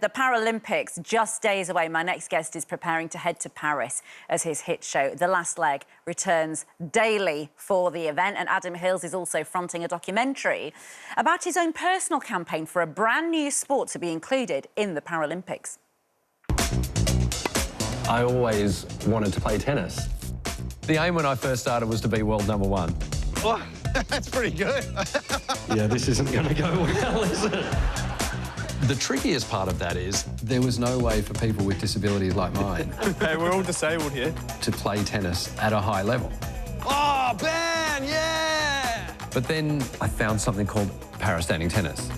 The Paralympics, just days away. My next guest is preparing to head to Paris as his hit show, The Last Leg, returns daily for the event. And Adam Hills is also fronting a documentary about his own personal campaign for a brand new sport to be included in the Paralympics. I always wanted to play tennis. The aim when I first started was to be world #1. Oh, that's pretty good. Yeah, this isn't going to go well, is it? The trickiest part of that is there was no way for people with disabilities like mine Hey, we're all disabled here. to play tennis at a high level. Oh, Ben, yeah! But then I found something called para-standing tennis.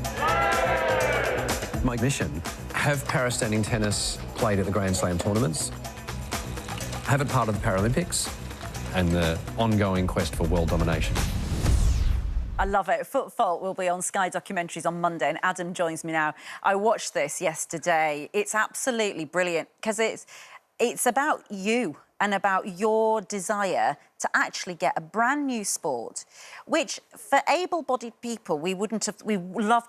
My mission, have para-standing tennis played at the Grand Slam tournaments, have it part of the Paralympics, and the ongoing quest for world domination. I love it. Foot Fault will be on Sky Documentaries on Monday, and Adam joins me now. I watched this yesterday. It's absolutely brilliant because it's about you and about your desire to actually get a brand new sport, which for able-bodied people we love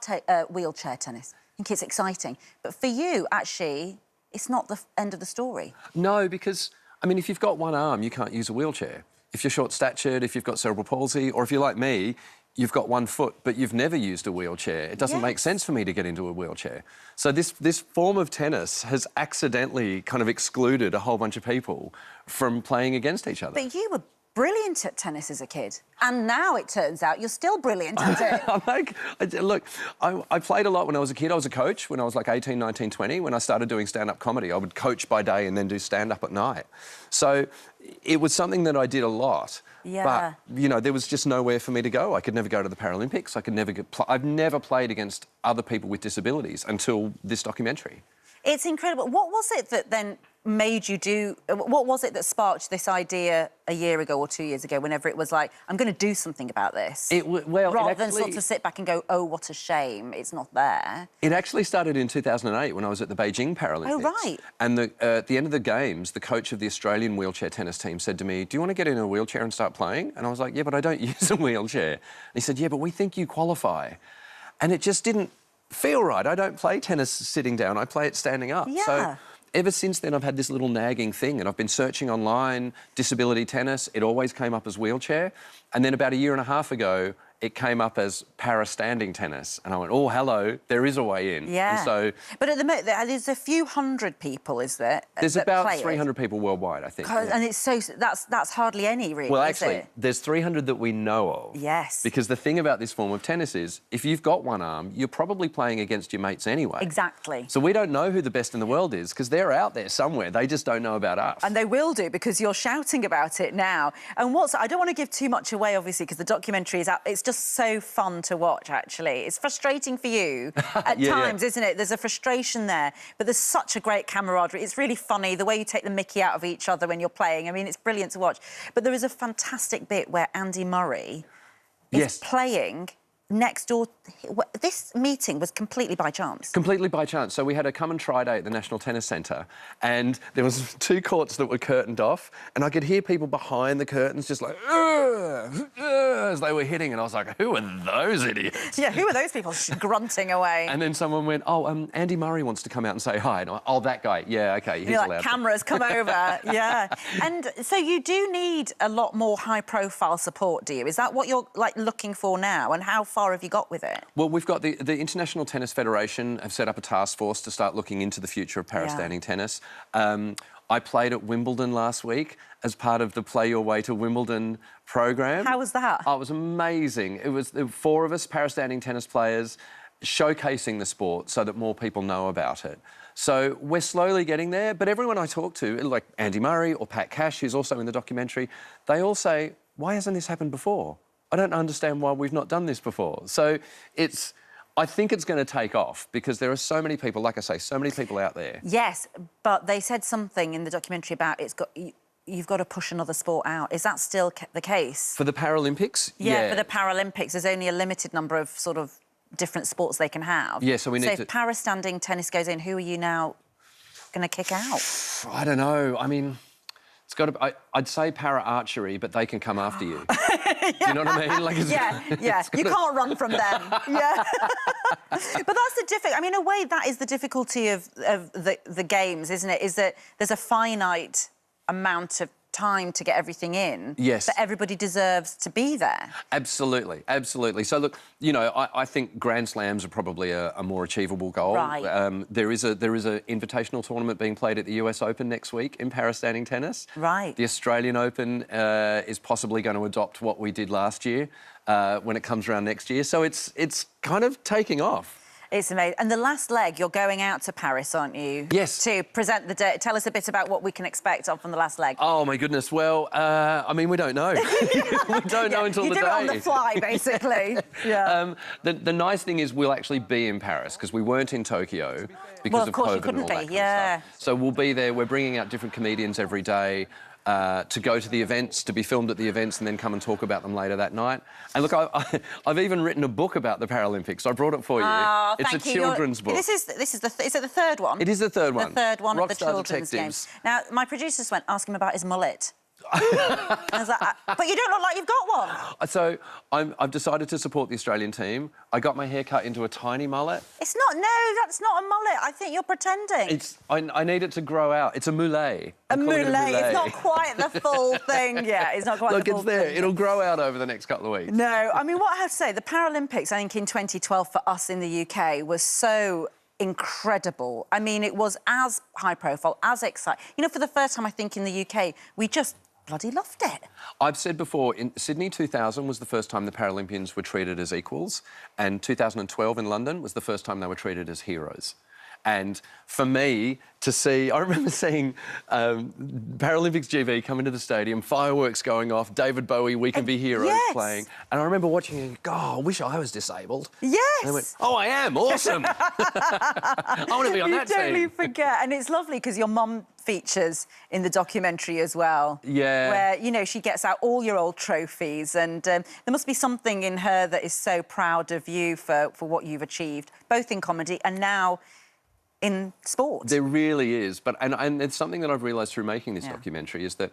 wheelchair tennis. I think it's exciting, but for you, actually, it's not the end of the story. No, because I mean, if you've got one arm, you can't use a wheelchair. If you're short-statured, if you've got cerebral palsy, or if you're like me, you've got one foot, but you've never used a wheelchair. It doesn't make sense for me to get into a wheelchair. So this form of tennis has accidentally kind of excluded a whole bunch of people from playing against each other. But you were brilliant at tennis as a kid, and now it turns out you're still brilliant at it. Look, I played a lot when I was a kid. I was a coach when I was like 18, 19, 20. When I started doing stand-up comedy, I would coach by day and then do stand-up at night. So it was something that I did a lot. Yeah. But, you know, there was just nowhere for me to go. I could never go to the Paralympics. I could never I've never played against other people with disabilities until this documentary. It's incredible. What was it that then made you do... What was it that sparked this idea a year ago or 2 years ago, whenever it was like, I'm going to do something about this? Rather than sort of sit back and go, oh, what a shame, it's not there. It actually started in 2008 when I was at the Beijing Paralympics. Oh, right. And at the end of the Games, the coach of the Australian wheelchair tennis team said to me, do you want to get in a wheelchair and start playing? And I was like, yeah, but I don't use a wheelchair. And he said, yeah, but we think you qualify. And it just didn't feel right. I don't play tennis sitting down, I play it standing up. Yeah. So ever since then, I've had this little nagging thing, and I've been searching online, disability tennis. It always came up as wheelchair. And then about a year and a half ago, it came up as para-standing tennis. And I went, oh, hello, there is a way in. Yeah. And so... But at the moment, there's a few hundred people, is there? There's about 300 people worldwide, I think. Yeah. And it's so... That's hardly any, really, Well, is actually, it? there's 300 that we know of. Yes. Because the thing about this form of tennis is, if you've got one arm, you're probably playing against your mates anyway. Exactly. So we don't know who the best in the world is, because they're out there somewhere. They just don't know about us. And they will do, because you're shouting about it now. And I don't want to give too much away, obviously, because the documentary is out. It's just so fun to watch, actually. It's frustrating for you at times, isn't it? There's a frustration there, but there's such a great camaraderie. It's really funny, the way you take the mickey out of each other when you're playing. I mean, it's brilliant to watch. But there is a fantastic bit where Andy Murray is playing next door. This meeting was completely by chance. Completely by chance. So we had a come and try day at the National Tennis Centre, and there was 2 courts that were curtained off, and I could hear people behind the curtains just like, as they were hitting, and I was like, who are those idiots? Yeah, who are those people grunting away? And then someone went, oh, Andy Murray wants to come out and say hi. And I went, oh, that guy. Yeah, OK, he's allowed. Like, cameras, come over. Yeah. And so you do need a lot more high-profile support, do you? Is that what you're, like, looking for now? And how far have you got with it? Well, we've got the International Tennis Federation have set up a task force to start looking into the future of para-standing tennis. I played at Wimbledon last week as part of the Play Your Way to Wimbledon program. How was that? Oh, it was amazing. There were 4 of us para-standing tennis players showcasing the sport so that more people know about it. So we're slowly getting there, but everyone I talk to, like Andy Murray or Pat Cash, who's also in the documentary, they all say, why hasn't this happened before? I don't understand why we've not done this before. So I think it's going to take off because there are so many people, like I say, so many people out there. Yes, but they said something in the documentary about you've got to push another sport out. Is that still the case? For the Paralympics? Yeah, for the Paralympics, there's only a limited number of sort of different sports they can have. Yeah, so we need to... So if para-standing tennis goes in, who are you now going to kick out? I don't know. I mean, it's got to... I'd say para-archery, but they can come after you. Do you know what I mean? Like, yeah. You can't run from them. Yeah. But that's the difficult. I mean, in a way, that is the difficulty of the games, isn't it? Is that there's a finite amount of time to get everything in. Yes. But everybody deserves to be there. Absolutely, absolutely. So look, you know, I think Grand Slams are probably a more achievable goal. Right. There is a invitational tournament being played at the US Open next week in parastanding tennis. Right. The Australian Open is possibly going to adopt what we did last year when it comes around next year. So it's kind of taking off. It's amazing. And the last leg, you're going out to Paris, aren't you? Yes. To present the day. Tell us a bit about what we can expect from the last leg. Oh, my goodness. Well, I mean, we don't know. We don't know until the day. You do it on the fly, basically. Yeah. The nice thing is we'll actually be in Paris because we weren't in Tokyo because of COVID and all that kind of stuff. So we'll be there. We're bringing out different comedians every day. To go to the events, to be filmed at the events and then come and talk about them later that night. And look, I've even written a book about the Paralympics. I brought it for you. Oh, it's a children's book. Is it the third one? It is the third one. The third one of the Rockstar children's Detectives. games. Now, my producers went, ask him about his mullet. I was like, but you don't look like you've got one. So I've decided to support the Australian team. I got my hair cut into a tiny mullet. It's not, no, that's not a mullet. I think you're pretending. I need it to grow out. It's a mullet. A mullet. It's not quite the full thing. Yeah, it's not quite Look, the full it's there. thing. It'll grow out over the next couple of weeks. No, I mean, what I have to say, the Paralympics, I think, in 2012 for us in the UK was so incredible. I mean, it was as high profile, as exciting. You know, for the first time, I think, in the UK, we just bloody loved it. I've said before, in Sydney 2000 was the first time the Paralympians were treated as equals, and 2012 in London was the first time they were treated as heroes. And for me, to see... I remember seeing Paralympics GV come into the stadium, fireworks going off, David Bowie, We Can Be Heroes playing. And I remember watching and going, God, I wish I was disabled. Yes! And I went, oh, I am, awesome! I want to be on that team. You totally forget. And it's lovely because your mum features in the documentary as well. Yeah. Where, you know, she gets out all your old trophies and there must be something in her that is so proud of you for what you've achieved, both in comedy and now in sport. There really is. And it's something that I've realised through making this documentary is that,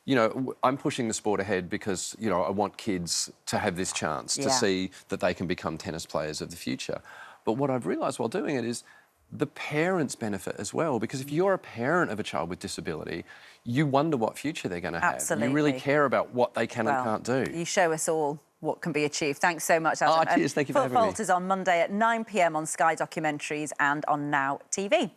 you know, I'm pushing the sport ahead because, you know, I want kids to have this chance to see that they can become tennis players of the future. But what I've realised while doing it is the parents benefit as well, because if you're a parent of a child with disability, you wonder what future they're going to have. Absolutely. You really care about what they can and can't do. You show us all what can be achieved. Thanks so much, Adam. Oh, cheers. Thank you for having me. Full Fault is on Monday at 9 p.m. on Sky Documentaries and on Now TV.